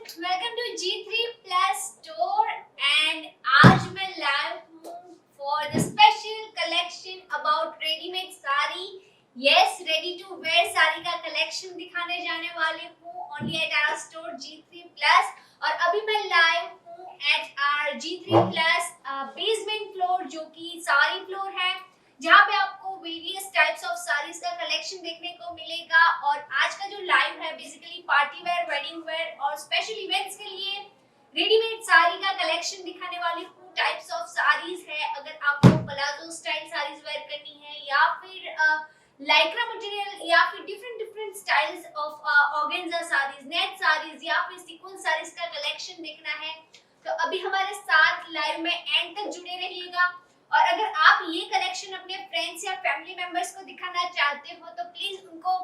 Welcome to G3 plus store and आज मैं live हूँ for the special collection about readymade sari. Yes, ready to wear sari का collection दिखाने जाने वाले हूँ only at our store G3 plus. और अभी मैं लाइव हूँ at our G3 plus basement floor जो कि साड़ी फ्लोर है, जहाँ पे आपको वेरियस टाइप्स ऑफ साड़ीज का कलेक्शन देखने को मिलेगा। और आज का जो लाइव है basically party wear, wedding where और स्पेशल इवेंट्स के लिए रेडीमेड साड़ी का कलेक्शन दिखाने वाली हूँ। टाइप्स ऑफ साड़ीज है, अगर आपको प्लाजो स्टाइल साड़ीज वेयर करनी है या फिर लाइक्रा मटेरियल या फिर different different styles of organza saris, net saris या फिर सीक्वेंस साड़ीज का कलेक्शन देखना है तो अभी हमारे साथ लाइव में एंड तक जुड़े रहिएगा। और अगर आप ये कलेक्शन अपने फ्रेंड्स या फैमिली मेंबर्स को दिखाना चाहते हो तो प्लीज उनको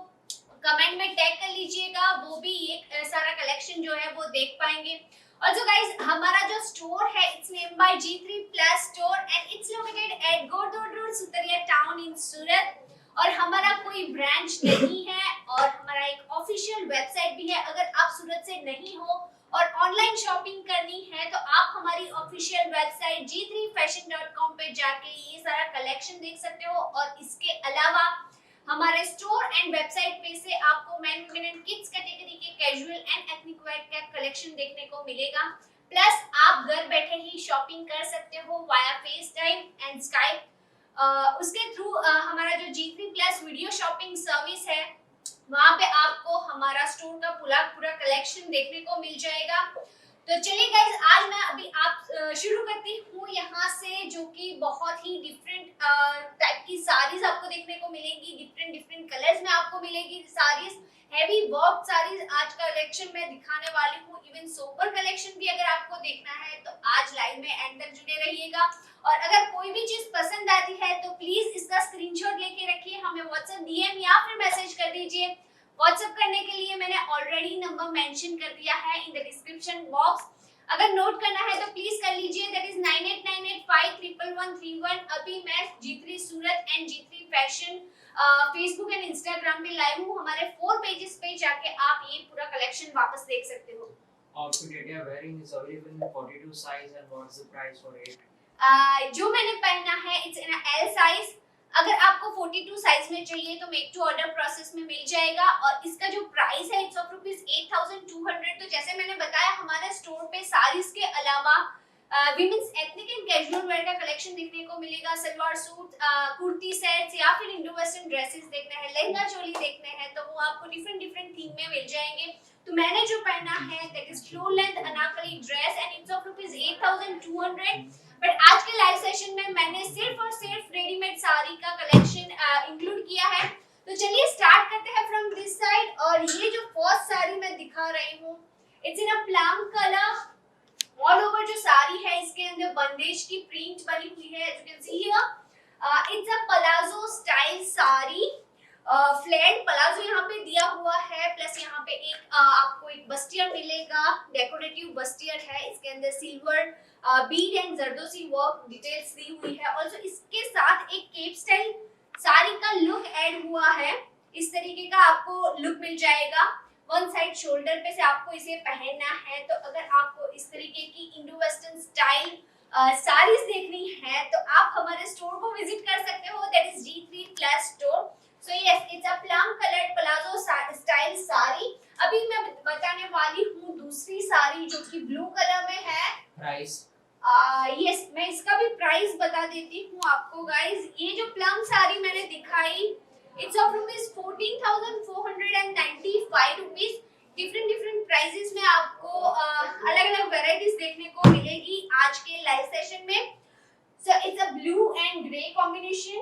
कमेंट में टैग कर लीजिएगा, वो भी ये सारा कलेक्शन जो है वो देख पाएंगे। ऑल्सो गाइस, हमारा जो स्टोर है its name by G3 plus store and its located at गोरदोड road, Sutaria town in Surat. और हमारा कोई ब्रांच नहीं है और हमारा एक ऑफिशियल वेबसाइट भी है। अगर आप सूरत से नहीं हो और ऑनलाइन शॉपिंग करनी है तो आप हमारी ऑफिशियल वेबसाइट g3fashion.com पे जाके ये सारा कलेक्शन देख सकते हो। और इसके अलावा हमारे स्टोर एंड वेबसाइट पे से आपको main women and kids category के कैजुअल एंड एथनिक वेयर का कलेक्शन देखने को मिलेगा। प्लस आप घर बैठे ही शॉपिंग कर सकते हो via face time and Skype. उसके थ्रू हमारा जो G3 plus video shopping service है वहां पे आपको हमारा स्टोर का पूरा कलेक्शन देखने को मिल जाएगा। तो चलिए गाइस, आज मैं अभी आप शुरू करती हूँ यहाँ से, जो कि बहुत ही डिफरेंट टाइप की साड़ीज आपको देखने को मिलेगी। डिफरेंट डिफरेंट कलर्स में आपको मिलेगी साड़ीज, हैवी वर्क साड़ीज आज का कलेक्शन में दिखाने वाली हूँ। इवन सोबर कलेक्शन भी अगर आपको देखना है तो आज लाइव में एंड तक जुड़े रहिएगा। और अगर कोई भी चीज पसंद आती है तो प्लीज इसका स्क्रीनशॉट लेके रखिए, हमें व्हाट्सएप डीएम या फिर मैसेज कर दीजिए। व्हाट्सएप करने के लिए मैंने ऑलरेडी नंबर मेंशन कर दिया है इन द डिस्क्रिप्शन बॉक्स। अगर नोट करना है तो प्लीज कर लीजिए, दैट इज 9898511131। अभी मैं G3 Surat and G3 fashion Facebook and Instagram पे लाइव हूँ। हमारे 4 पेजेस पे जाके आप ये पूरा कलेक्शन वापस देख सकते हो। Outfit that you are wearing is available in 42 size and what's the price for it? जो मैंने पहना है इट्स इन एल साइज। अगर आपको 42 साइज में चाहिए तो मेक टू ऑर्डर प्रोसेस में मिल जाएगा। और इसका जो प्राइस है इट्स ऑफ ₹8,200। तो जैसे मैंने बताया, हमारे स्टोर पे साड़ीज के अलावा women's ethnic and casual wear का कलेक्शन देखने को मिलेगा। सलवार सूट, कुर्ती सेट्स या फिर इंडो वेस्टर्न ड्रेसेस देखना है, लहंगा चोली देखने हैं तो वो आपको डिफरेंट डिफरेंट थीम में मिल जाएंगे। तो मैंने जो पहना है that is flow length Anarkali dress and it's of ₹8,200। But आज के लाइव सेशन में मैंने सिर्फ और सिर्फ रेडीमेड साड़ी का कलेक्शन इंक्लूड किया है। तो चलिए स्टार्ट करते हैं फ्रॉम दिस साइड। और ये जो फर्स्ट साड़ी मैं दिखा रही हूँ it's in a plum colour. All over जो साड़ी है इसके अंदर बंदेज की प्रिंट बनी हुई है, as you can see here. It's a palazzo style sari. Flat palazzo यहाँ पे दिया हुआ है, प्लस यहाँ पे एक आपको एक बस्टियर मिलेगा, डेकोरेटिव बस्टियर है। इसके अंदर silver bead and zardozi work details दी हुई है। ऑल्सो इसके साथ एक केप स्टाइल साड़ी का लुक ऐड हुआ है। इस तरीके का आपको लुक मिल जाएगा। वन साइड शोल्डर पे से आपको इसे पहनना है। तो अगर आपको इस तरीके की इंडो वेस्टर्न स्टाइल साड़ीज देखनी है तो आप हमारे स्टोर को विजिट कर सकते हो, that is G3 plus store. So yes, it's a plum coloured palazzo style sari. अभी मैं बताने वाली हूँ दूसरी साड़ी जो कि ब्लू कलर में है। Price? यस, मैं इसका भी प्राइस बता देती हूँ आपको गाइस। ये जो प्लम साड़ी मैंने दिखाई it's of ₹14,495। Different different prices में आपको अलग अलग वेराइटीज देखने को मिलेगी आज के लाइव सेशन में। So it's a blue and grey combination.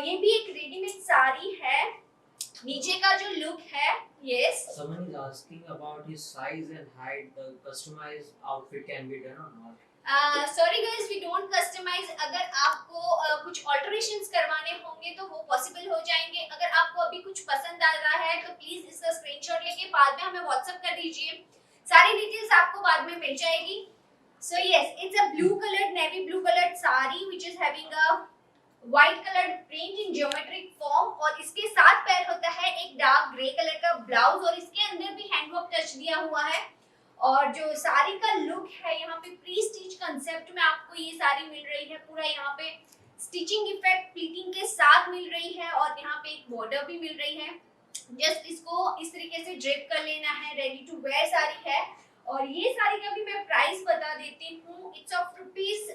ये भी एक रेडीमेड साड़ी है। नीचे का जो लुक है, yes. Someone is asking about his size and height. The customized outfit can be done or not? Sorry guys, we don't customise. अगर आपको कुछ ऑल्टरेशंस करवाने होंगे तो वो पॉसिबल हो जाएंगे। अगर आपको अभी कुछ पसंद आ रहा है तो प्लीज इसका स्क्रीनशॉट लेके बाद में हमें व्हाट्सएप कर दीजिए, सारी डिटेल्स आपको बाद में मिल जाएगी। सो yes, it's a blue coloured, navy blue coloured sari which is having a white coloured print in geometric form. और इसके साथ पैर होता है एक डार्क ग्रे कलर का ब्लाउज और इसके अंदर भी हैंडवर्क टच दिया हुआ है। और जो साड़ी का लुक है यहाँ पे प्री स्टिच कंसेप्ट में आपको ये साड़ी मिल रही है, पूरा यहाँ पे स्टिचिंग इफेक्ट प्लीटिंग के साथ मिल रही है और यहाँ पे एक बॉर्डर भी मिल रही है। जस्ट इसको इस तरीके से ड्रेप कर लेना है, रेडी टू वेयर साड़ी है। और ये साड़ी का भी मैं प्राइस बता देती हूँ, it's of rupees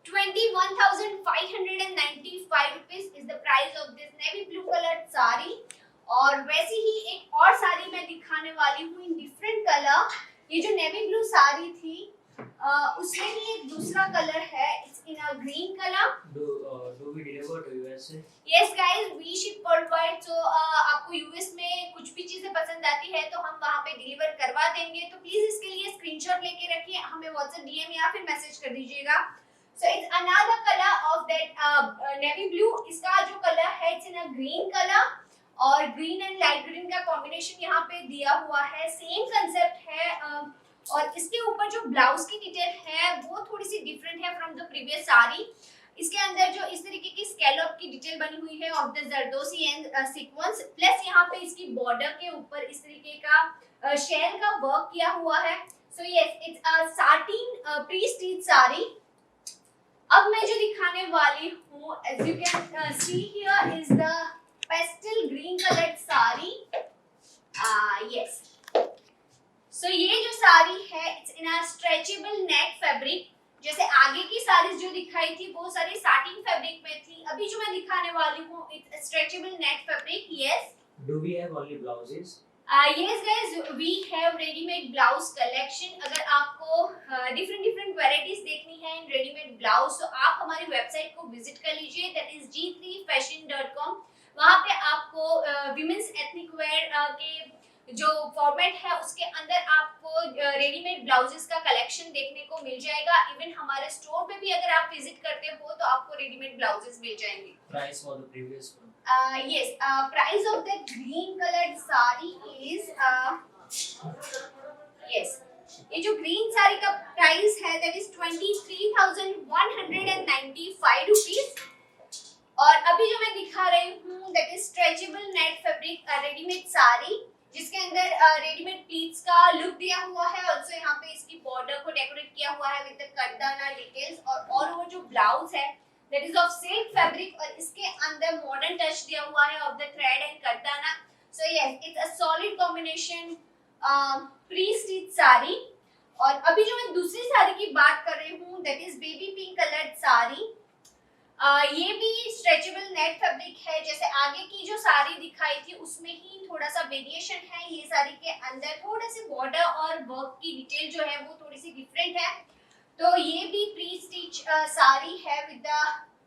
21,595 rupees is the price of this navy blue colored sari. और वैसे ही एक और साड़ी मैं दिखाने वाली हूँ इन डिफरेंट कलर। ये जो नेवी ब्लू साड़ी थी उसमें ही एक दूसरा कलर है, it's in a green colour. Do we deliver to USA? Yes guys, we ship worldwide. So आपको यूएस में कुछ भी चीजें पसंद आती है तो हम वहां पे डिलीवर करवा देंगे। तो प्लीज इसके लिए स्क्रीनशॉट लेके रखिए, हमें व्हाट्सएप डीएम या फिर मैसेज कर दीजिएगा। So it's another color of that navy blue। इसका जो कलर है it's in a green color और ग्रीन एंड लाइट ग्रीन का कॉम्बिनेशन यहाँ पे दिया हुआ है, सेम कंसेप्ट है। और इसके ऊपर जो ब्लाउज की डिटेल है वो थोड़ी सी डिफरेंट है फ्रॉम द प्रीवियस साड़ी। इसके अंदर जो इस तरीके की स्कैलप की डिटेल बनी हुई है of the zardozi and sequence, plus यहाँ पे इसकी बॉर्डर के ऊपर इस तरीके का शेल का वर्क किया हुआ है। सो yes, it's a satin pre stitch sari. अब मैं जो दिखाने वाली हूँ, as you can see here is the pastel green colored sari. yes, so ये जो साड़ी है it's in a stretchable net fabric। जैसे आगे की साड़ीज जो दिखाई थी वो सारी साटिन फैब्रिक में थी, अभी जो मैं दिखाने वाली हूँ it's stretchable net fabric। yes, Do we have only blouses? yes guys, we have ready-made blouse collection। अगर आपको different varieties देखनी है in ready-made blouse तो आप हमारी वेबसाइट को विजिट कर लीजिए, that is g3fashion.com। वहाँ पे आपको women's ethnic wear के जो फॉर्मेट है उसके अंदर आपको रेडीमेड ब्लाउजेस का कलेक्शन देखने को मिल जाएगा। इवन हमारे स्टोर पे भी अगर आप विजिट करते हो तो आपको रेडीमेड ब्लाउजेस मिल जाएंगे। Price for the previous one? Yes, price of the green colored sari is yes, ये जो ग्रीन साड़ी का प्राइस है that is 23,195 rupees। और अभी जो मैं दिखा रही हूँ that is stretchable net fabric readymade sari, जिसके अंदर रेडीमेड प्लीट्स का लुक दिया हुआ है। ऑल्सो यहाँ पे इसकी बॉर्डर को डेकोरेट किया हुआ है विद द कटदाना डिटेल्स। और ऑल ओवर जो ब्लाउज है that is of silk fabric और इसके अंदर मॉडर्न टच दिया हुआ है of the thread and कटदाना। so yes, it's a solid combination pre stitch sari. और अभी जो मैं दूसरी साड़ी की बात कर रही हूँ that is baby pink colored sari. ये भी स्ट्रेचेबल नेट फैब्रिक है, जैसे आगे की जो साड़ी दिखाई थी उसमें ही थोड़ा सा वेरिएशन है। ये साड़ी के अंदर थोड़े से बॉर्डर और वर्क की डिटेल जो है वो थोड़ी सी डिफरेंट है। तो ये भी प्री स्टिच साड़ी है with the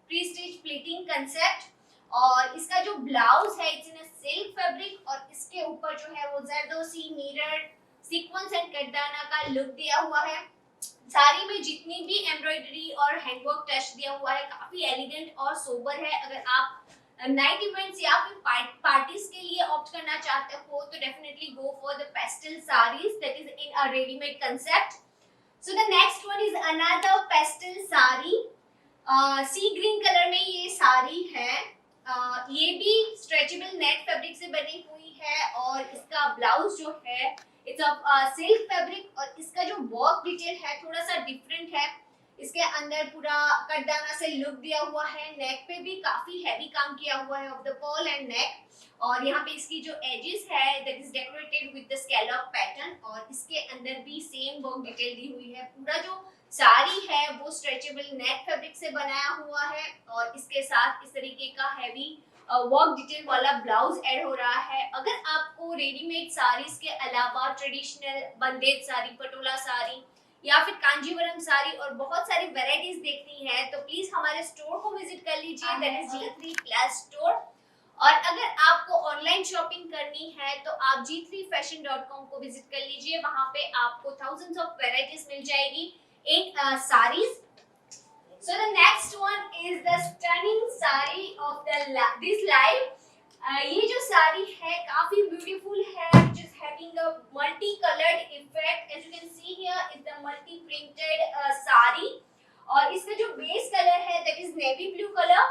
pre stitch pleating concept. और इसका जो ब्लाउज है it's in a silk fabric और इसके ऊपर जो है वो जरदोसी मिरर सीक्वेंस एंड कटदाना का लुक दिया हुआ है। साड़ी में जितनी भी एम्ब्रॉयडरी और हैंडवर्क टच दिया हुआ है काफी एलिगेंट और सोबर है। अगर आप नाइट इवेंट्स या फिर पार्टीज के लिए ऑप्ट करना चाहते हो तो definitely go for the pastel saris that is in a readymade concept. So the next one is another pastel sari. See green colour में ये साड़ी है। ये भी स्ट्रेचेबल नेट फैब्रिक से बनी हुई है और इसका ब्लाउज जो है इट्स ऑफ सिल्क फैब्रिक और इसका जो वर्क डिटेल है थोड़ा सा डिफरेंट है। इसके अंदर पूरा कटदाना से लुक दिया हुआ है, नेक पे भी काफी हैवी काम किया हुआ है of the Perl and neck. और यहाँ पे इसकी जो एजेस है that is decorated with the scallop pattern और इसके अंदर भी सेम वर्क डिटेल दी हुई है। पूरा जो साड़ी है वो स्ट्रेचेबल नेट फैब्रिक से बनाया हुआ है और इसके साथ इस तरीके का हैवी वर्क डिटेल वाला ब्लाउज ऐड हो रहा है। अगर आपको रेडीमेड साड़ीज के अलावा ट्रेडिशनल बंदेज साड़ी, पटोला साड़ी या फिर कांजीवरम साड़ी और बहुत सारी वैरायटीज देखनी है तो प्लीज हमारे स्टोर को विजिट कर लीजिए, that is G3 Plus store. और अगर आपको ऑनलाइन शॉपिंग करनी है तो आप g3fashion.com को विजिट कर लीजिए, वहां पे आपको thousands ऑफ वैरायटीज मिल जाएगी इन saris. So the next one is the stunning sari of this live। ये जो साड़ी है काफी ब्यूटीफुल है, which is having a multi-colored effect। As you can see here is the multi-printed sari और इसका जो बेस कलर है that is navy blue color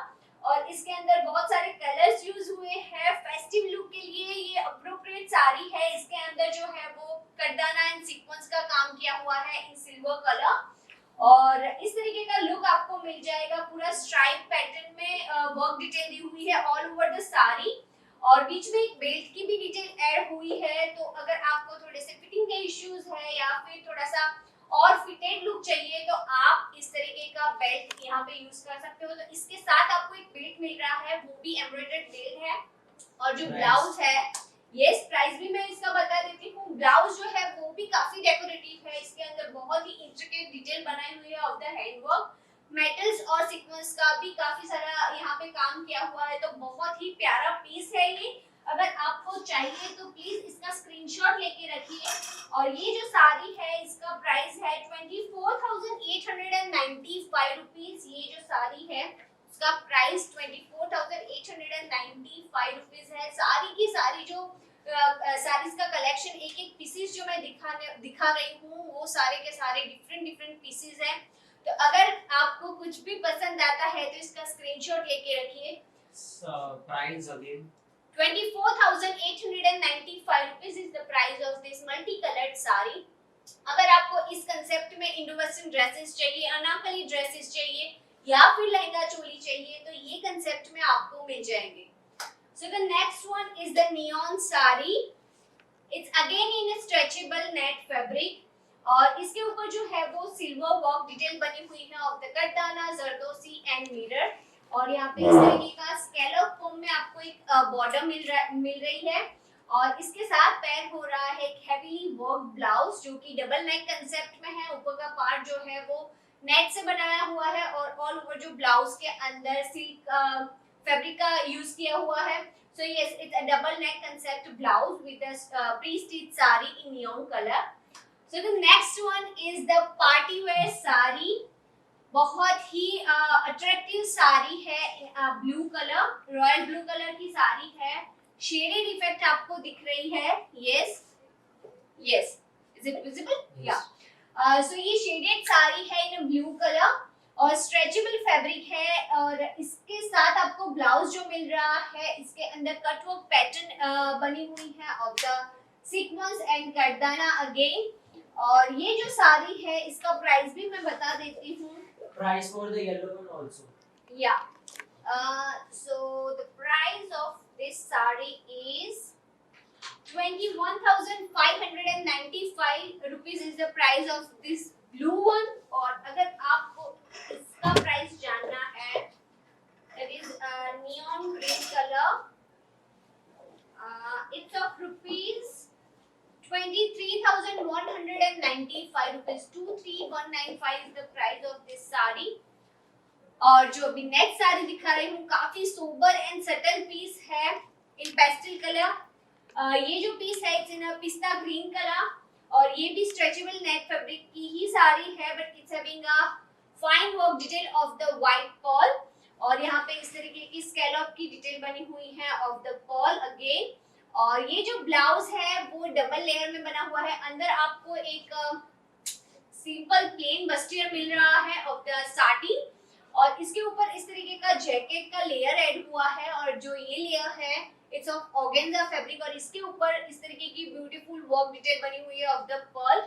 और इसके अंदर बहुत सारे कलर्स यूज हुए हैं फेस्टिव लुक के लिए। ये अप्रोप्रिएट साड़ी है। इसके अंदर जो है वो कटदाना एंड हुआ है इन सिल्वर कलर, और इस तरीके का लुक आपको मिल जाएगा। पूरा स्ट्राइप पैटर्न में वर्क डिटेल दी हुई है ऑल ओवर द साड़ी, और बीच में एक बेल्ट की भी डिटेल ऐड हुई है। तो अगर आपको थोड़े से फिटिंग के इश्यूज है या फिर थोड़ा सा और फिटेड लुक चाहिए तो आप इस तरीके का बेल्ट यहाँ पे यूज कर सकते हो। तो इसके साथ आपको एक बेल्ट मिल रहा है, वो भी एम्ब्रॉयडर्ड बेल्ट है। और जो ब्लाउज है, यस प्राइस भी मैं इसका बता देती हूँ। ब्लाउज जो है वो भी काफी डेकोरेटिव है, इसके अंदर बहुत ही इंट्रिकेट डिटेल बनाई हुई है ऑफ द हैंडवर्क, मेटल्स और सीक्वेंस का भी काफी सारा यहाँ पे काम किया हुआ है। तो बहुत ही प्यारा पीस है ये। अगर आपको चाहिए तो प्लीज इसका स्क्रीनशॉट लेके रखिए। और ये जो साड़ी है इसका प्राइस है 24,895 रुपीज। ये जो साड़ी है इसका प्राइस 24,895 रुपीज है। सारी की सारी जो साड़ीज का कलेक्शन, एक एक पीसेस जो मैं दिखा रही हूँ वो सारे के सारे डिफरेंट पीसेस हैं। तो अगर आपको कुछ भी पसंद आता है तो इसका स्क्रीनशॉट लेके रखिए। Price again 24,895 rupees is the price of this multicolored sari. अगर आपको इस कंसेप्ट में इंडो वेस्टर्न ड्रेसेस चाहिए, अनारकली ड्रेसेस चाहिए या फिर लहंगा चोली चाहिए तो ये कंसेप्ट में आपको मिल जाएंगे। So the next one is the neon sari. It's again in a stretchable net fabric, और इसके ऊपर जो है वो सिल्वर वर्क डिटेल बनी हुई है ऑफ द कटाना, जरदोसी एंड मिरर। और यहाँ पे इस तरीके का स्कैलप फॉर्म में आपको एक बॉर्डर मिल रही है, और इसके साथ पैर हो रहा है एक हेवीली वर्क ब्लाउज जो कि डबल नेक कंसेप्ट में है। ऊपर का पार्ट जो है वो नेट से बनाया हुआ है, और ऑल ओवर जो ब्लाउज के अंदर सिल्क फैब्रिक का यूज किया हुआ है। So yes, it's a double neck concept blouse with a pre-stitched sari in neon color. So the next one is the party wear sari। बहुत ही अट्रैक्टिव साड़ी है, blue colour, royal blue colour की साड़ी है। Shaded effect आपको दिख रही है, yes is it visible? या सो ये शेडेड साड़ी है इन ब्लू कलर और स्ट्रेचेबल फैब्रिक है। और इसके साथ आपको ब्लाउज जो मिल रहा है इसके अंदर कटवर्क पैटर्न बनी हुई है ऑफ द सीक्वेंस एंड गर्दाना अगेन। और ये जो साड़ी है इसका प्राइस भी मैं बता देती हूँ। price for the yellow one also. Yeah. So the price of this saree is 21,595 rupees is the price of this blue one। और अगर आपको इसका प्राइस जानना है, that is neon green color, it's of rupees 23,195 rupees। 23,195 is the price of this saree। और जो अभी next sari दिखा रही हूँ काफी सोबर एंड सटल पीस है इन पेस्टल कलर। ये जो पीस है इट्स इन अ पिस्ता ग्रीन कलर, और ये भी स्ट्रेचेबल नेट फैब्रिक की ही साड़ी है, but it's having a fine work detail of the white Perl. और यहाँ पे इस तरीके की स्कैलप की डिटेल बनी हुई है ऑफ द पर्ल अगेन। और ये जो ब्लाउज है वो डबल लेयर में बना हुआ है। अंदर आपको एक सिंपल प्लेन बस्टियर मिल रहा है ऑफ द साड़ी, और इसके ऊपर इस तरीके का जैकेट का लेयर ऐड हुआ है। और जो ये लेयर है इट्स ऑफ ऑर्गेन्जा फैब्रिक, और इसके ऊपर इस तरीके की ब्यूटीफुल वर्क डिटेल बनी हुई है ऑफ द पर्ल।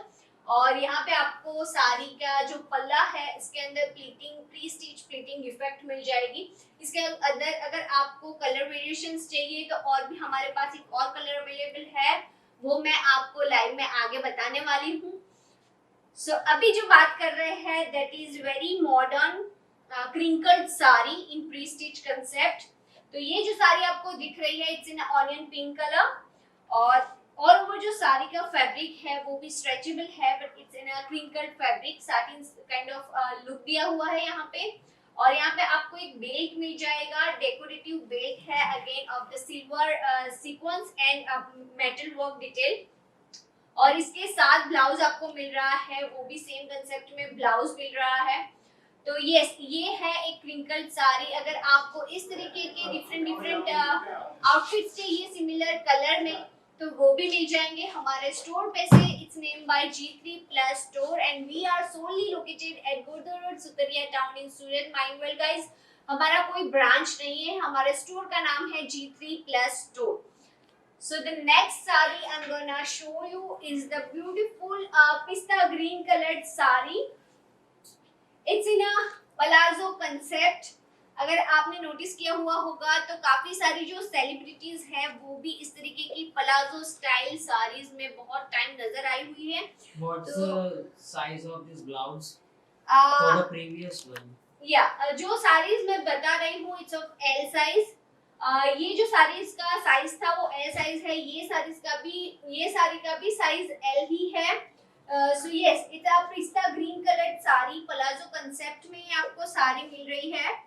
और यहाँ पे आपको साड़ी का जो पल्ला है इसके अंदर pleating, pre stitch pleating effect मिल जाएगी। इसके अंदर अगर आपको कलर वेरिएशंस चाहिए तो और भी हमारे पास एक और कलर अवेलेबल है, वो मैं आपको लाइव में आगे बताने वाली हूँ। सो अभी जो बात कर रहे हैं that is very modern crinkled sari in pre stitch concept. तो ये जो साड़ी आपको दिख रही है it's in onion pink colour, और वो जो साड़ी का फैब्रिक है वो भी स्ट्रेचेबल है, but it's in a crinkled fabric, satin kind of look दिया हुआ है यहाँ पे। और यहाँ पे आपको एक बेल्ट मिल जाएगा, डेकोरेटिव बेल्ट है again of the silver sequence and metal work detail. और इसके साथ ब्लाउज आपको मिल रहा है, वो भी सेम कंसेप्ट में ब्लाउज मिल रहा है। तो यस, ये है एक क्रिंकल्ड साड़ी। अगर आपको इस तरीके के डिफरेंट आउटफिट्स चाहिए सिमिलर कलर में तो वो भी मिल जाएंगे हमारे स्टोर पे से। Its name by G3 Plus store and we are solely located at Gurudwara road, Sutaria town in Surat. Mind well guys, हमारा कोई ब्रांच नहीं है, हमारे स्टोर का नाम है G3 Plus store. So the next sari I'm gonna show you is the beautiful pista green colored sari. It's in a palazzo concept. अगर आपने नोटिस किया हुआ होगा तो काफी सारी जो सेलिब्रिटीज हैं वो भी इस तरीके की पलाजो स्टाइल साड़ीज में बहुत टाइम नजर आई हुई है. What's तो the size of this blouse uh, for the previous one? जो साड़ीज मैं बता रही हूँ इट्स ऑफ एल साइज. ये जो साड़ीज का साइज था वो एल साइज है. ये साड़ी का भी साइज एल ही है. सो यस, इट्स अ पिस्ता green coloured sari palazzo concept में आपको साड़ी मिल रही है.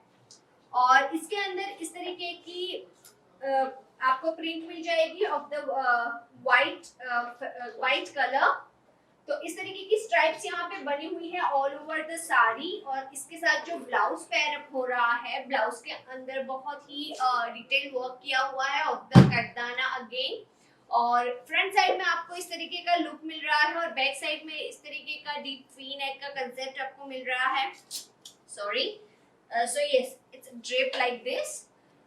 और इसके अंदर इस तरीके की आपको प्रिंट मिल जाएगी ऑफ द वाइट कलर. तो इस तरीके की स्ट्राइप्स यहाँ पे बनी हुई है ऑल ओवर द साड़ी. और इसके साथ जो ब्लाउज पेयर अप हो रहा है, ब्लाउज के अंदर बहुत ही डिटेल वर्क किया हुआ है ऑफ द कटदाना अगेन. और फ्रंट साइड में आपको इस तरीके का लुक मिल रहा है और बैक साइड में इस तरीके का डीप वी नेक का कंसेप्ट आपको मिल रहा है. Sorry. So yes, it's drape like this.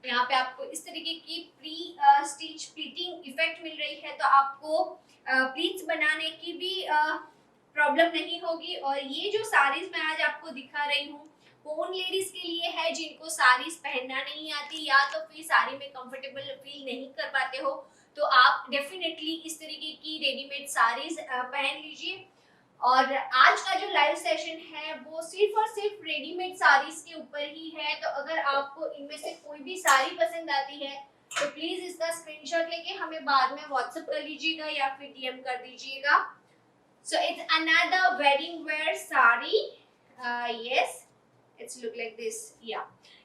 यहाँ पे आपको इस तरीके की प्री स्टिच प्लीटिंग इफेक्ट मिल रही है. तो आपको प्लीट्स बनाने की भी प्रॉब्लम नहीं होगी. और ये जो साड़ीज मैं आज आपको दिखा रही हूँ वो उन लेडीज के लिए है जिनको साड़ीज पहनना नहीं आती या तो फिर साड़ी में कंफर्टेबल फील नहीं कर पाते हो. तो आप डेफिनेटली इस तरीके की रेडीमेड साड़ीज पहन लीजिए. और आज का जो लाइव सेशन है वो सिर्फ और सिर्फ रेडीमेड साड़ीज के ऊपर ही है. तो अगर आपको इनमें से कोई भी साड़ी पसंद आती है तो प्लीज इसका स्क्रीनशॉट लेके हमें बाद में व्हाट्सएप कर लीजिएगा या फिर डीएम कर दीजिएगा. So it's another wedding where sari. Yes, it's look like this.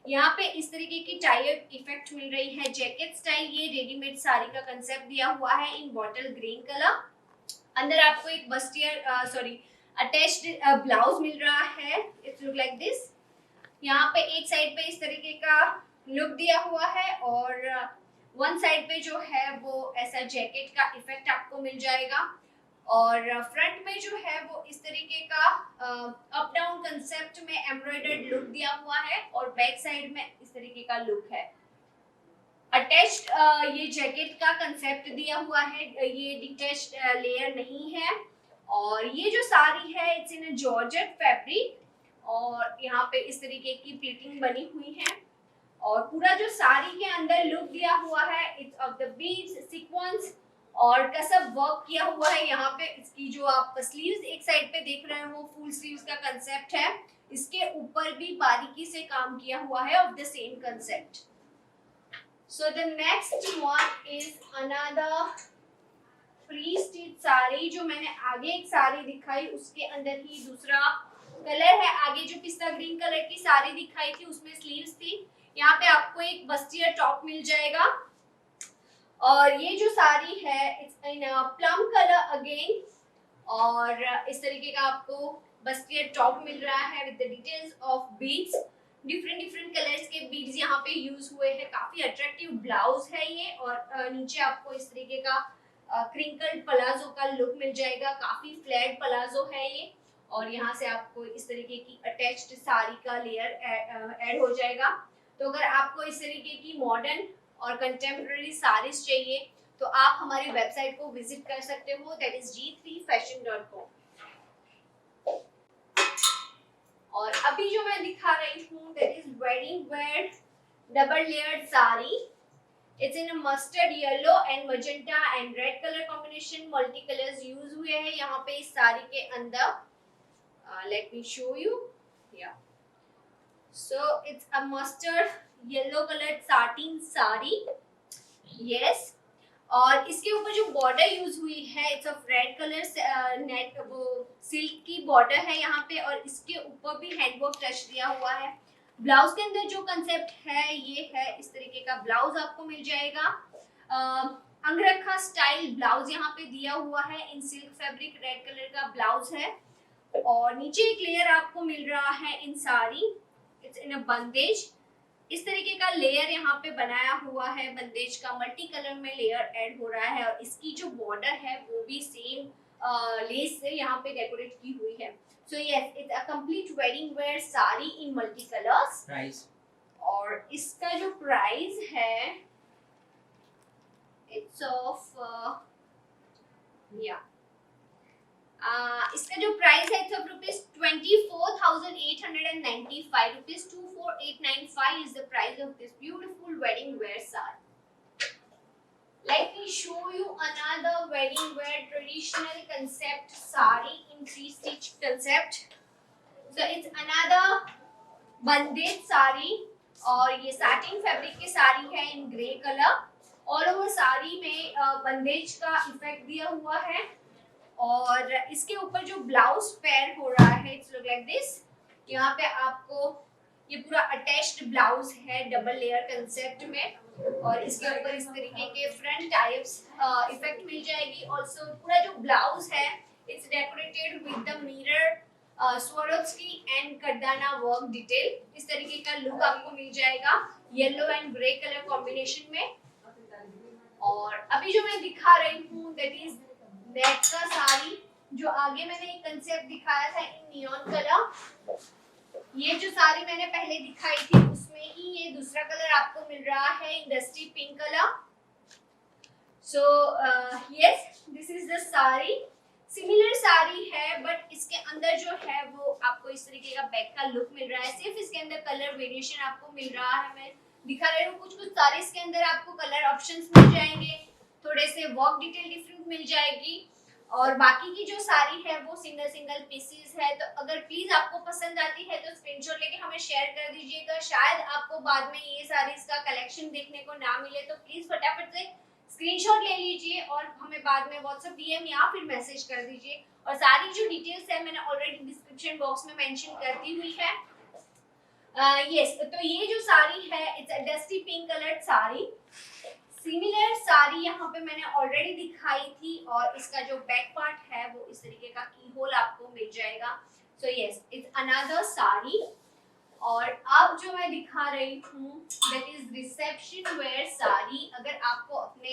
यहाँ पे इस तरीके की टाई इफेक्ट मिल रही है जैकेट स्टाइल. ये रेडीमेड साड़ी का कंसेप्ट दिया हुआ है इन बॉटल ग्रीन कलर. अंदर आपको एक अटैच्ड ब्लाउज मिल रहा है. It's look like this. यहाँ पे एक साइड पे इस तरीके का लुक दिया हुआ है और वन साइड पे जो है वो ऐसा जैकेट का इफेक्ट आपको मिल जाएगा. और फ्रंट में जो है वो इस तरीके का अप डाउन कंसेप्ट में एम्ब्रॉयडर्ड लुक दिया हुआ है और बैक साइड में इस तरीके का लुक है. अटैच्ड ये जैकेट का कंसेप्ट दिया हुआ है. ये डिटैच्ड लेयर नहीं है. और ये जो साड़ी है it's in a georgette fabric. और यहाँ पे इस तरीके की प्लीटिंग बनी हुई है. और पूरा जो साड़ी के अंदर लुक दिया हुआ है it's of the beads sequence और का सब वर्क किया हुआ है. यहाँ पे इसकी जो आप स्लीव्स एक साइड पे देख रहे हो फुल स्लीव्स का कंसेप्ट है. इसके ऊपर भी बारीकी से काम किया हुआ है of the same concept. So the next one is another pre-stitched sari. जो मैंने आगे एक साड़ी दिखाई उसके अंदर ही दूसरा कलर है. आगे जो पिस्ता ग्रीन कलर की साड़ी दिखाई थी उसमें स्लीव्स थी. यहाँ पे आपको एक बस्टियर टॉप मिल जाएगा. और ये जो साड़ी है it's in plum colour again. और इस तरीके का आपको बस्टियर टॉप मिल रहा है with the details of beads. Different colours के बीड्स यहाँ पे यूज हुए हैं. काफी अट्रैक्टिव ब्लाउज है ये. और नीचे आपको इस तरीके का क्रिंकल्ड पलाजो का लुक मिल जाएगा. काफी फ्लैट पलाजो है ये. और यहाँ से आपको इस तरीके की अटैच्ड साड़ी का लेयर ऐड हो जाएगा. तो अगर आपको इस तरीके की मॉडर्न और कंटेम्प्रेरी साड़ीज चाहिए तो आप हमारी वेबसाइट को विजिट कर सकते हो. That is g3fashion.com. और अभी जो मैं दिखा रही हूँ that is wedding where double layered sari. It's in mustard yellow and magenta and red colour combination. Multi colours use हुए हैं यहाँ पे इस साड़ी के अंदर. Let me show you. So it's a mustard yellow coloured satin sari. Yes. और इसके ऊपर जो बॉर्डर यूज हुई है it's of red colour net वो सिल्क की बॉर्डर है यहाँ पे. और इसके ऊपर भी हैंडवर्क टच दिया हुआ है. ब्लाउज के अंदर जो कंसेप्ट है ये है इस तरीके का ब्लाउज आपको मिल जाएगा. अंगरखा स्टाइल ब्लाउज यहाँ पे दिया हुआ है in silk fabric. Red colour का ब्लाउज है. और नीचे एक लेयर आपको मिल रहा है इन साड़ी. इट्स इन अ बंदेज. इस तरीके का लेयर यहाँ पे बनाया हुआ है बंदेज का. मल्टी कलर में लेयर ऐड हो रहा है. और इसकी जो बॉर्डर है वो भी सेम लेस से यहाँ पे डेकोरेट की हुई है. सो yes, it's a complete wedding where sari in multi colours. Price? और इसका जो प्राइस है It's of yeah. इसका जो प्राइस है it's of ₹24,895 ₹24,895 is the price of this beautiful wedding wear sari. Let me show you another wedding wear traditional concept sari in 3-stitch concept. So it's another bandit sari और ये satin fabric की साड़ी है in grey color. All over sari में बंदेज का effect दिया हुआ है और इसके ऊपर जो ब्लाउज पेयर हो रहा है इट्स लुक लाइक दिस. यहाँ पे आपको ये पूरा अटैच्ड ब्लाउज है डबल लेयर कंसेप्ट में और इसके ऊपर इस तरीके के फ्रंट टाइप्स इफेक्ट मिल जाएगी. ऑल्सो पूरा जो ब्लाउज है it's decorated with the mirror Swarovski and kardana work detail. इस तरीके का लुक आपको मिल जाएगा yellow and grey colour combination में. और अभी जो मैं दिखा रही हूँ दैट इज नेट का साड़ी. जो आगे मैंने एक कंसेप्ट दिखाया था इन नियॉन कलर, ये जो साड़ी मैंने पहले दिखाई थी उसमें ही ये दूसरा कलर आपको मिल रहा है in dusty pink colour. So yes this is the sari. Similar sari है बट इसके अंदर जो है वो आपको इस तरीके का बैक का लुक मिल रहा है. सिर्फ इसके अंदर कलर वेरिएशन आपको मिल रहा है. मैं दिखा रही हूँ कुछ साड़ीज के अंदर आपको कलर ऑप्शंस मिल जाएंगे, थोड़े से वर्क डिटेल डिफरेंट मिल जाएगी और बाकी की जो साड़ी है वो सिंगल सिंगल पीसेस है. तो अगर प्लीज आपको पसंद आती है तो स्क्रीनशॉट लेके हमें शेयर कर दीजिएगा. शायद आपको बाद में ये साड़ीज का कलेक्शन देखने को ना मिले तो प्लीज फटाफट से स्क्रीनशॉट ले लीजिए और हमें बाद में व्हाट्सएप डीएम या फिर मैसेज कर दीजिए. और सारी जो डिटेल्स है मैंने ऑलरेडी डिस्क्रिप्शन बॉक्स में मेंशन कर दी हुई है. यस तो ये जो साड़ी है it's a dusty pink coloured sari. Similar sari यहाँ पे मैंने ऑलरेडी दिखाई थी और इसका जो बैक पार्ट है वो इस तरीके का की होल आपको मिल जाएगा. So yes it's another sari. और अब जो मैं दिखा रही हूँ that is reception wear sari. अगर आपको अपने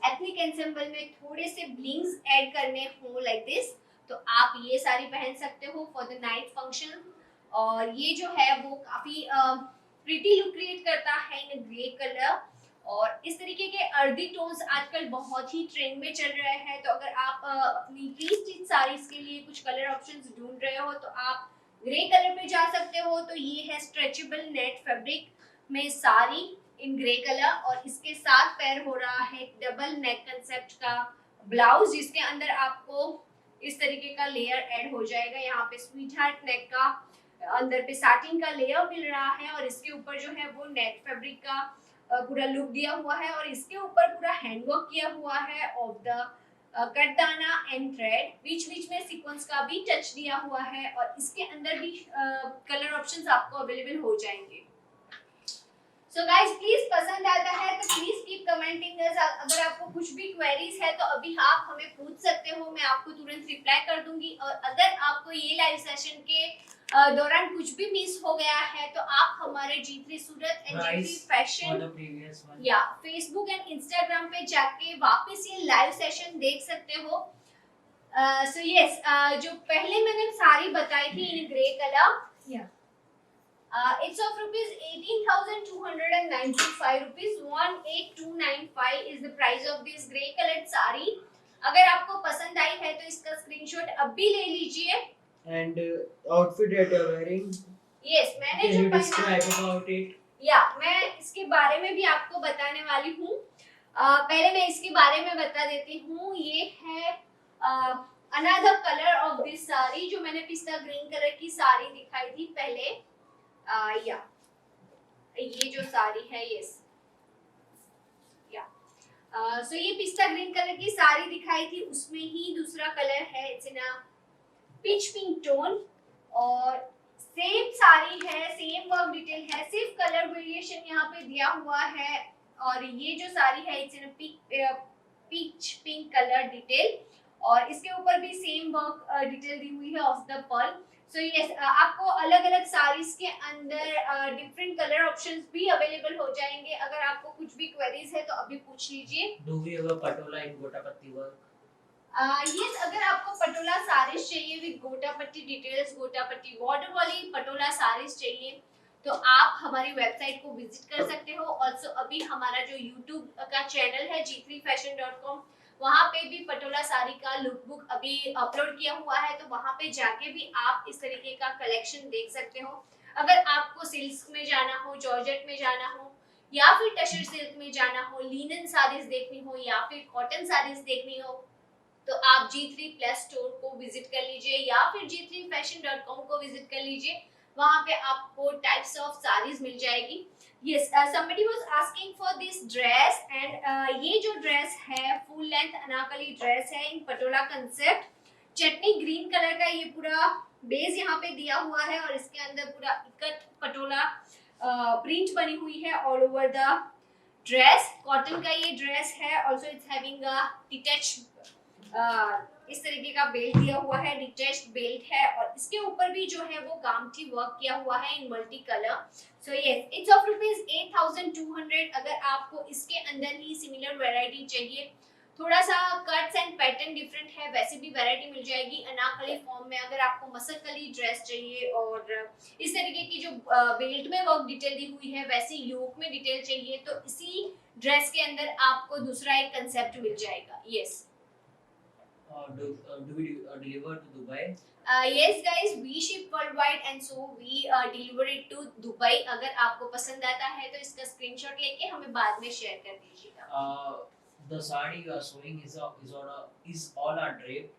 एथनिक एंसेम्बल में थोड़े से ब्लिंग्स ऐड करने हो लाइक दिस तो आप ये साड़ी पहन सकते हो फॉर द नाइट फंक्शन. और ये जो है वो काफी प्रिटी लुक क्रिएट करता है इन ग्रे कलर. और इस तरीके के अर्दी टोन्स आजकल बहुत ही ट्रेंड में चल रहे हैं. तो अगर आप अपनी 3-stitch साड़ीज के लिए कुछ कलर ऑप्शंस ढूंढ रहे हो तो आप ग्रे कलर पे जा सकते हो. तो ये है स्ट्रेचेबल नेट फैब्रिक में साड़ी इन ग्रे कलर और इसके साथ पेयर हो रहा है डबल नेक कंसेप्ट का ब्लाउज जिसके अंदर आपको इस तरीके का लेयर ऐड हो जाएगा. यहाँ पे स्वीट हार्ट नेक का अंदर पे साटिन का लेयर मिल रहा है और इसके ऊपर जो है वो नेट फैब्रिक का पूरा लुक दिया हुआ है और इसके ऊपर पूरा हैंडवर्क किया हुआ है ऑफ द कटदाना एंड थ्रेड. बीच में सीक्वेंस का भी टच दिया हुआ है और इसके अंदर भी कलर ऑप्शंस आपको अवेलेबल हो जाएंगे. सो गाइस प्लीज पसंद आता है तो प्लीज कीप कमेंटिंग अस. अगर आपको कुछ भी क्वेरीज है तो अभी आप हमें पूछ सकते हो, मैं आपको तुरंत रिप्लाई कर दूंगी. और अगर आपको ये लाइव सेशन के दौरान कुछ भी मिस हो गया है तो आप हमारे G3 Surat and G3 fashion या फेसबुक एंड इंस्टाग्राम पे जाके वापस ये लाइव सेशन देख सकते हो. सो यस जो पहले मैंने साड़ी बताई थी इन ग्रे कलर या it's of ₹18,295 ₹18,295 is the price of this grey colored sari. अगर आपको पसंद आई है तो इसका स्क्रीनशॉट अभी ले लीजिए. And outfit that you're wearing. Yes, मैंने Can जो you describe about it? या मैं इसके बारे में भी आपको बताने वाली हूँ. पहले मैं इसके बारे में बता देती हूँ. ये है another color of this sari जो मैंने पिस्ता ग्रीन कलर की साड़ी दिखाई थी पहले. या ये जो साड़ी है यस या सो ये पिस्ता ग्रीन कलर की साड़ी दिखाई थी उसमें ही दूसरा कलर है it's in a pitch pink tone और सेम साड़ी है सेम वर्क डिटेल है सिर्फ कलर वेरिएशन यहाँ पे दिया हुआ है. और ये जो साड़ी है it's in a pitch pink colour detail और इसके ऊपर भी सेम वर्क डिटेल दी हुई है of the pearl. So yes आपको अलग अलग साड़ीज के अंदर डिफरेंट कलर ऑप्शंस भी अवेलेबल हो जाएंगे. अगर आपको कुछ भी क्वेरीज है तो अभी पूछ लीजिए. Do we have a patola in gota patti work? Yes अगर आपको पटोला साड़ीज चाहिए with gota patti details gota patti border वाली पटोला साड़ीज चाहिए तो आप हमारी वेबसाइट को विजिट कर सकते हो। ऑल्सो अभी हमारा जो यूट्यूब का चैनल है g3fashion.com, वहाँ पे भी पटोला साड़ी का लुक बुक अभी अपलोड किया हुआ है, तो वहाँ पे जाके भी आप इस तरीके का कलेक्शन देख सकते हो। अगर आपको सिल्क में जाना हो, जॉर्जेट में जाना हो, या फिर टशर सिल्क में जाना हो, लिनन साड़ीज देखनी हो, या फिर कॉटन साड़ीज देखनी हो, तो आप G3 प्लस स्टोर को विजिट कर लीजिए या फिर g3fashion.com को विजिट कर लीजिए। वहां पे आपको टाइप्स ऑफ साड़ीज मिल जाएगी। Yes, somebody was asking for this dress and ये जो ड्रेस है फुल लेंथ अनारकली ड्रेस है इन पटोला कंसेप्ट। चटनी ग्रीन कलर का ये पूरा बेस यहाँ पे दिया हुआ है और इसके अंदर पूरा इकट पटोला प्रिंट बनी हुई है all over the dress. Cotton का ये ड्रेस है। Also it's having a detach इस तरीके का बेल्ट दिया हुआ है, डिटैच्ड बेल्ट है, और इसके ऊपर भी जो है वो गामठी वर्क किया हुआ है in multi colour. So yes, it's of rupees 8200। अगर आपको इसके अंदर ही सिमिलर वैरायटी चाहिए, थोड़ा सा कट्स एंड पैटर्न डिफरेंट है, वैसे भी वैरायटी मिल जाएगी अनारकली फॉर्म में। अगर आपको मसकली ड्रेस चाहिए और इस तरीके की जो बेल्ट में वर्क डिटेल दी हुई है वैसे योक में डिटेल चाहिए, तो इसी ड्रेस के अंदर आपको दूसरा एक कंसेप्ट मिल जाएगा। Yes, Do we deliver to Dubai? Yes guys, we ship worldwide and so we deliver it to Dubai। अगर आपको पसंद आता है तो इसका स्क्रीनशॉट लेके हमें बाद में शेयर कर दीजिएगा। The saree you are showing is all are draped.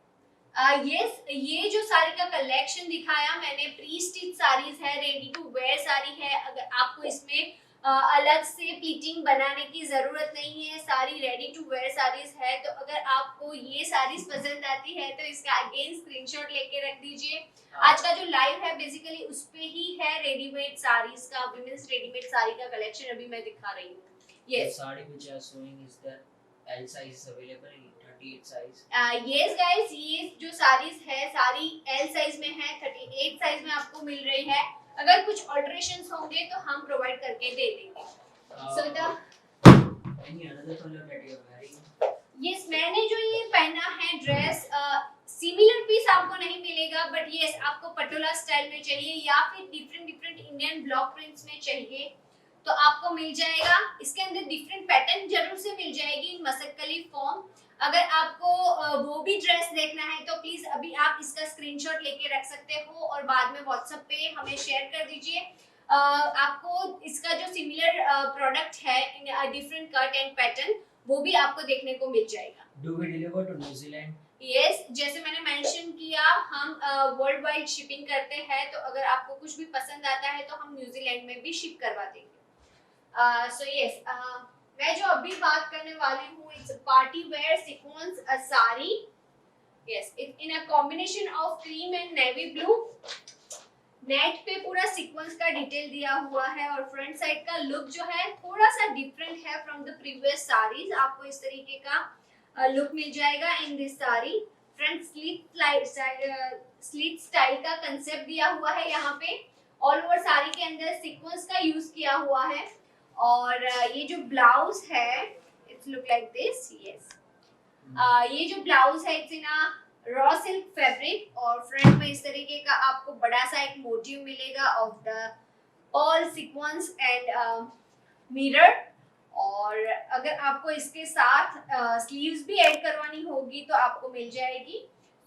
Yes, ये जो साड़ी का कलेक्शन दिखाया मैंने प्री स्टिच साड़ीज है, रेडी टू वेयर साड़ी है। अगर आपको इसमें अलग से प्लीटिंग बनाने की जरूरत नहीं है, सारी रेडी टू वेयर साड़ीज है। तो अगर आपको ये साड़ीज पसंद आती है तो इसका अगेन स्क्रीनशॉट लेके रख दीजिए। आज का जो लाइव है बेसिकली उस पे ही है रेडीमेड साड़ीज का, विमेंस रेडीमेड साड़ी का कलेक्शन अभी मैं दिखा रही हूँ। Yes, sari which you are showing is the L size is available in 38 size. Yes guys, ये जो साड़ीज है सारी L साइज में है, 38 साइज में आपको मिल रही है। अगर कुछ ऑल्टरेशंस होंगे तो हम प्रोवाइड करके दे देंगे। सो any another color that you are wearing? Yes, मैंने जो ये पहना है ड्रेस सिमिलर पीस आपको नहीं मिलेगा, बट यस आपको पटोला स्टाइल में चाहिए या फिर डिफरेंट इंडियन ब्लॉक प्रिंट्स में चाहिए तो आपको मिल जाएगा। इसके अंदर डिफरेंट पैटर्न जरूर से मिल जाएगी मसकली फॉर्म। अगर आपको वो भी ड्रेस देखना है तो प्लीज अभी आप इसका स्क्रीनशॉट लेके रख सकते हो और बाद में व्हाट्सएप पे हमें शेयर कर दीजिए। आपको इसका जो सिमिलर प्रोडक्ट है in different cut and pattern वो भी आपको देखने को मिल जाएगा। Do we deliver to New Zealand? Yes, जैसे मैंने मेंशन किया हम वर्ल्ड वाइड शिपिंग करते हैं, तो अगर आपको कुछ भी पसंद आता है तो हम न्यूजीलैंड में भी शिप करवा देंगे। सो यस, मैं जो अभी बात करने वाली हूँ it's party wear sequence sari. Yes, it's in a combination of cream and navy blue. Net पे पूरा सीक्वेंस का डिटेल दिया हुआ है और फ्रंट साइड का लुक जो है थोड़ा सा डिफरेंट है फ्रॉम द प्रीवियस साड़ीज। आपको इस तरीके का लुक मिल जाएगा in this sari. Front slit style का कंसेप्ट दिया हुआ है यहाँ पे। ऑल ओवर साड़ी के अंदर सीक्वेंस का यूज किया हुआ है और ये जो ब्लाउज है it's look like this. Yes, ये जो ब्लाउज है it's in a raw silk fabric और फ्रंट में इस तरीके का आपको बड़ा सा एक मोटिव मिलेगा of the pearl sequence and mirror. और अगर आपको इसके साथ स्लीव्स भी ऐड करवानी होगी तो आपको मिल जाएगी।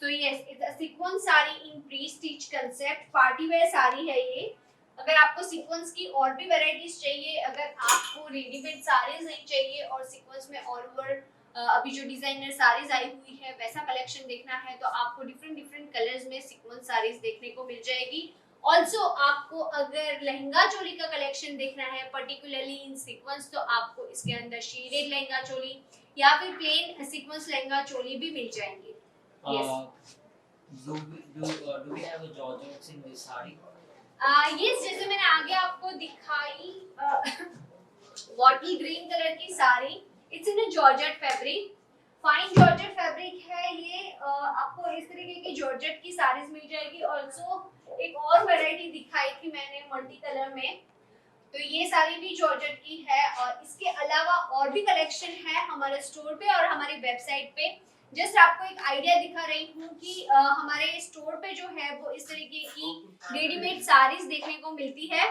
तो yes, it's a sequence sari in pre stitch concept. Party wear sari है ये। अगर आपको सीक्वेंस की और भी वैरायटीज चाहिए, अगर आपको रेडीमेड साड़ीज नहीं चाहिए और सीक्वेंस में ऑल ओवर अभी जो डिजाइनर साड़ीज आई हुई है वैसा कलेक्शन देखना है तो आपको डिफरेंट कलर्स में सीक्वेंस साड़ीज देखने को मिल जाएगी। ऑल्सो आपको अगर लहंगा चोली का कलेक्शन देखना है पर्टिकुलरली इन सीक्वेंस तो आपको इसके अंदर शेडेड लहंगा चोली या फिर प्लेन सीक्वेंस लहंगा चोली भी मिल जाएंगे। Do we have a georgettes in this saree? Yes, जैसे मैंने आगे आपको दिखाई बॉटल ग्रीन कलर की sari. It's in a georgette fabric, fine georgette fabric है ये। आपको इस तरीके की जॉर्जेट की साड़ीज मिल जाएगी। ऑल्सो एक और वैरायटी दिखाई थी मैंने मल्टी कलर में, तो ये साड़ी भी जॉर्जेट की है। और इसके अलावा और भी कलेक्शन है हमारे स्टोर पे और हमारी वेबसाइट पे। जस्ट आपको एक आइडिया दिखा रही हूँ कि हमारे स्टोर पे जो है वो इस तरीके की रेडीमेड साड़ीज देखने को मिलती है।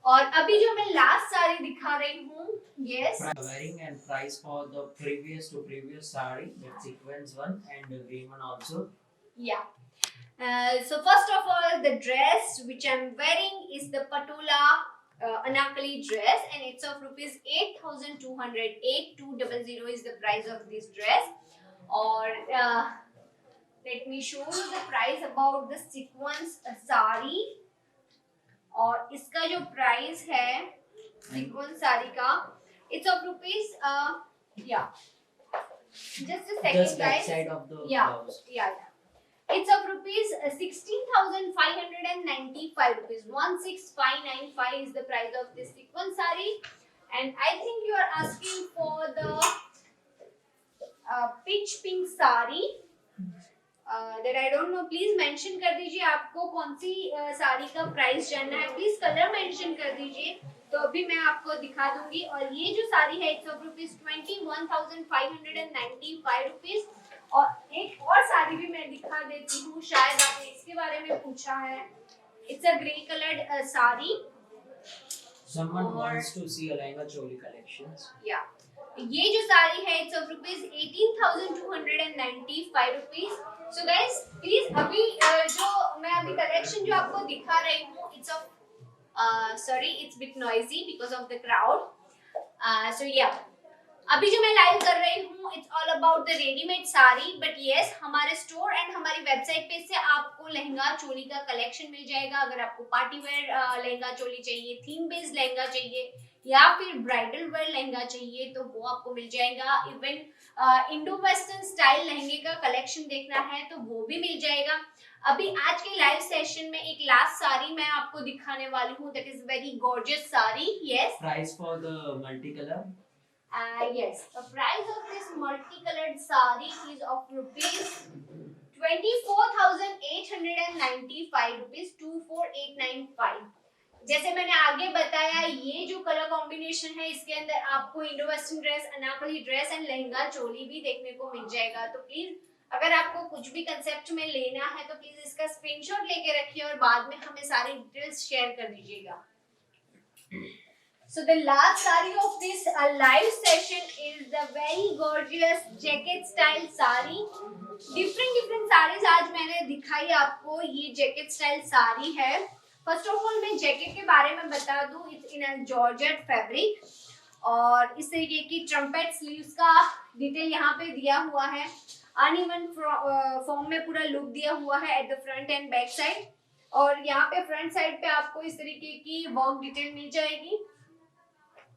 और अभी जो मैं लास्ट साड़ी दिखा रही हूँ, yes, Wearing and price for the previous to previous saree, that sequence one and the green one also. yeah. So first of all, the dress which I'm wearing is the Patola Anarkali dress, and it's of rupees 8,200. 8200 is the price of this dress. Or let me show you the price about the sequence sari. और इसका जो price है sequence sari का, it's of rupees yeah, just a second Just back guys, side of the yeah, blouse. yeah, it's of rupees 16,595 rupees. 16,595 is the price of this sequence sari. And I think you are asking for the pitch pink sari. That I don't know, please mention कर दीजिए आपको कौन सी साड़ी का price जानना है, please colour mention कर दीजिए, तो अभी मैं आपको दिखा दूंगी। और ये जो साड़ी है इट्स ऑफ रुपीज 21,595 रुपीज। और एक और साड़ी भी मैं दिखा देती हूँ, शायद आपने इसके बारे में पूछा है। It's a grey coloured sari. Someone wants to see a lehenga choli collections. Yeah. ये जो साड़ी है it's of rupees 18,295 rupees. So guys please अभी जो मैं अभी कलेक्शन जो आपको दिखा रही हूँ, it's of sorry it's bit noisy because of the crowd. So या अभी जो मैं लाइव कर रही हूँ it's all about the readymade sari, but yes हमारे स्टोर एंड हमारी वेबसाइट पे से आपको लहंगा चोली का कलेक्शन मिल जाएगा। अगर आपको पार्टी वेयर लहंगा चोली चाहिए, थीम बेस्ड लहंगा चाहिए, या फिर ब्राइडल वेयर लहंगा चाहिए तो वो आपको मिल जाएगा। इवन इंडो वेस्टर्न स्टाइल लहंगे का कलेक्शन देखना है तो वो भी मिल जाएगा। अभी आज के लाइव सेशन में एक लास्ट साड़ी मैं आपको दिखाने वाली हूँ, that is very gorgeous sari. Yes, Price for the multicolor. Yes, the price of this multicolored sari is of rupees 24,895 rupees 24,895। जैसे मैंने आगे बताया, ये जो कलर कॉम्बिनेशन है इसके अंदर आपको Indo western dress, Anarkali dress and lehenga choli भी देखने को मिल जाएगा। तो प्लीज अगर आपको कुछ भी कंसेप्ट में लेना है तो प्लीज इसका स्क्रीनशॉट लेके रखिए और बाद में हमें सारी डिटेल्स शेयर कर दीजिएगा। So the last saree of this live session is the very gorgeous jacket style saree. Different sarees आज मैंने दिखाई आपको, ये jacket style साड़ी है। फर्स्ट ऑफ ऑल मैं जैकेट के बारे में बता दूं, it's in a georgette fabric और इस तरीके की ट्रम्पेट स्लीव्स का डिटेल यहाँ पे दिया हुआ है। अनइवन फॉर्म में पूरा लुक दिया हुआ है at the front end back side, और यहाँ पे फ्रंट साइड पे आपको इस तरीके की वर्क डिटेल मिल जाएगी।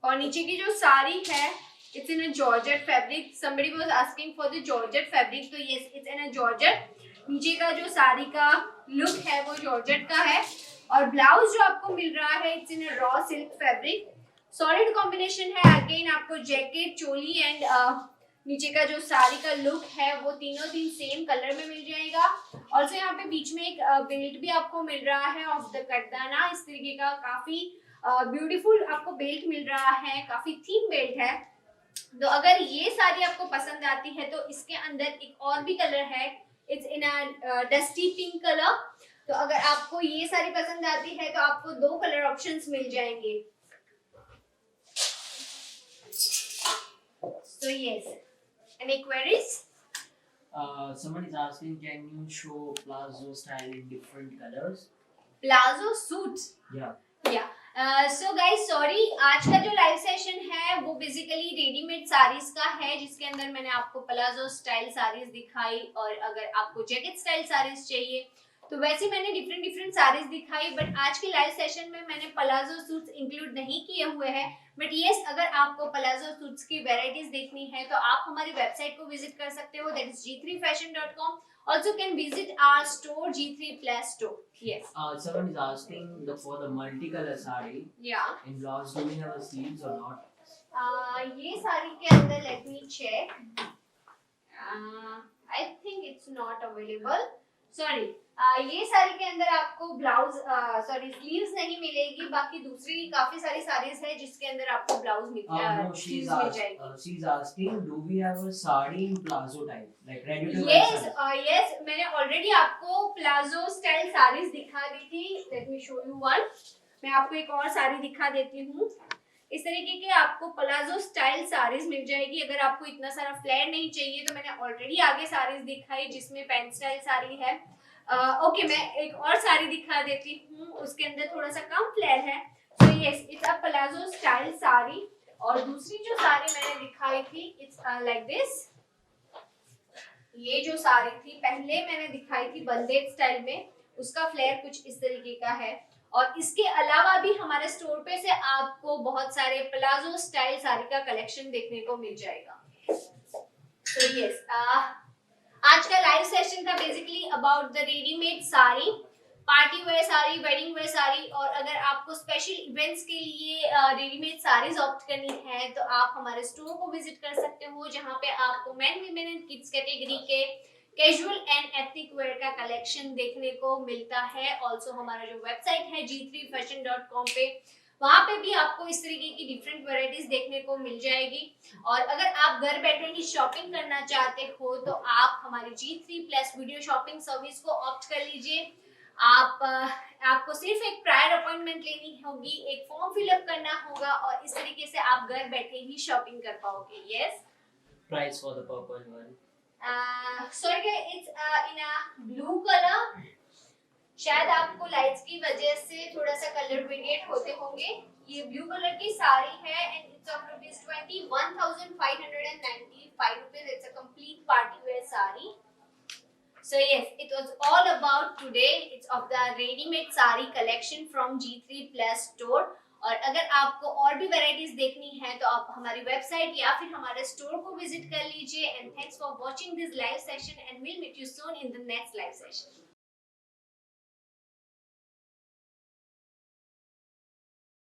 और नीचे की जो साड़ी है it's in a georgette fabric. Somebody was asking for the georgette fabric, तो yes it's in a georgette. नीचे का जो साड़ी का लुक है वो जॉर्जेट का है। और ब्लाउज जो आपको मिल रहा है it's in a raw silk fabric. Solid combination है। अगेन आपको जैकेट, चोली एंड नीचे का जो साड़ी का लुक है वो तीनों तीन सेम कलर में मिल जाएगा। ऑल्सो यहाँ पे बीच में एक बेल्ट भी आपको मिल रहा है ऑफ द कटदाना, इस तरीके का काफी ब्यूटीफुल आपको बेल्ट मिल रहा है, काफी थीम बेल्ट है। तो अगर ये साड़ी आपको पसंद आती है तो इसके अंदर एक और भी कलर है, it's in a dusty pink colour. तो अगर आपको ये साड़ी पसंद आती है तो आपको दो कलर ऑप्शंस मिल जाएंगे। So yes, any queries? Someone is asking, can you show palazzo style in different colors? Palazzo suits? Yeah. Yeah. So guys, sorry, आज का जो लाइव सेशन है वो बेसिकली रेडीमेड साड़ीज का है, जिसके अंदर मैंने आपको प्लाजो स्टाइल साड़ीज दिखाई। और अगर आपको जैकेट स्टाइल साड़ीज चाहिए तो वैसे मैंने डिफरेंट साड़ीज दिखाई, बट आज के लाइव सेशन में मैंने प्लाजो सूट्स इंक्लूड नहीं किए हुए हैं। बट यस, अगर आपको प्लाजो सूट्स की वेराइटीज देखनी है तो आप हमारी वेबसाइट को विजिट कर सकते हो, that is g3fashion.com. Also can visit our store G3 Plus store. Yes. Someone is asking for the multicolor saree. Yeah. In blouse, do we have a sleeves or not? ये साड़ी के अंदर let me check. I think it's not available. Sorry. ये साड़ी के अंदर आपको blouse sleeves नहीं मिलेगी। बाकी दूसरी काफी सारी साड़ीज है जिसके अंदर आपको ब्लाउज मिल जाएगी। She's asking, do we have a sari in plazo type, like ready to wear? Yes, मैंने ऑलरेडी आपको प्लाजो स्टाइल साड़ीज दिखा दी थी। Let me show you one. मैं आपको एक और साड़ी दिखा देती हूँ। इस तरीके के आपको प्लाजो स्टाइल साड़ीज मिल जाएगी। अगर आपको इतना सारा फ्लेयर नहीं चाहिए तो मैंने ऑलरेडी आगे साड़ीज दिखाई जिसमें पैंट स्टाइल साड़ी है। ओके, मैं एक और साड़ी दिखा देती हूँ, उसके अंदर थोड़ा सा कम फ्लेयर है। तो yes, it's a palazzo style sari. और दूसरी जो साड़ी मैंने दिखाई थी इट्स लाइक दिस। ये जो साड़ी थी पहले मैंने दिखाई थी बंदेज स्टाइल में, उसका फ्लेयर कुछ इस तरीके का है। और इसके अलावा भी हमारे स्टोर पे से आपको बहुत सारे प्लाजो स्टाइल साड़ी का कलेक्शन देखने को मिल जाएगा। तो यस, आज का लाइव सेशन था basically about the readymade sari, party wear sari, wedding where sari. और अगर आपको स्पेशल इवेंट्स के लिए रेडीमेड साड़ीज ऑप्ट करनी है तो आप हमारे स्टोर को विजिट कर सकते हो, जहां पे आपको main, women and kids category के कैजुअल एंड एथनिक वेयर का कलेक्शन देखने को मिलता है। ऑल्सो हमारा जो वेबसाइट है g3fashion.com पे, वहां पे भी आपको इस तरीके की डिफरेंट वैरायटीज देखने को मिल जाएगी। और अगर आप घर बैठे ही शॉपिंग करना चाहते हो तो आप हमारी G3+ वीडियो शॉपिंग सर्विस को ऑप्ट कर लीजिए। आपको सिर्फ एक प्रायर अपॉइंटमेंट लेनी होगी, एक फॉर्म फिलअप करना होगा और इस तरीके से आप घर बैठे ही शॉपिंग कर पाओगे। Yes, Price for the purple one. Sorry, it's in a blue colour. शायद आपको लाइट्स की वजह से थोड़ा सा कलर वेरिएट होते होंगे। ये ब्लू कलर की साड़ी है and it's of ₹21,595 rupees. It's a complete party wear sari. So yes, it was all about today. It's of the ready-made sari collection from G3+ store. और अगर आपको और भी वैरायटीज देखनी है तो आप हमारी वेबसाइट या फिर हमारे स्टोर को विजिट कर लीजिए। And thanks for watching this live session and will meet you soon in the next live session.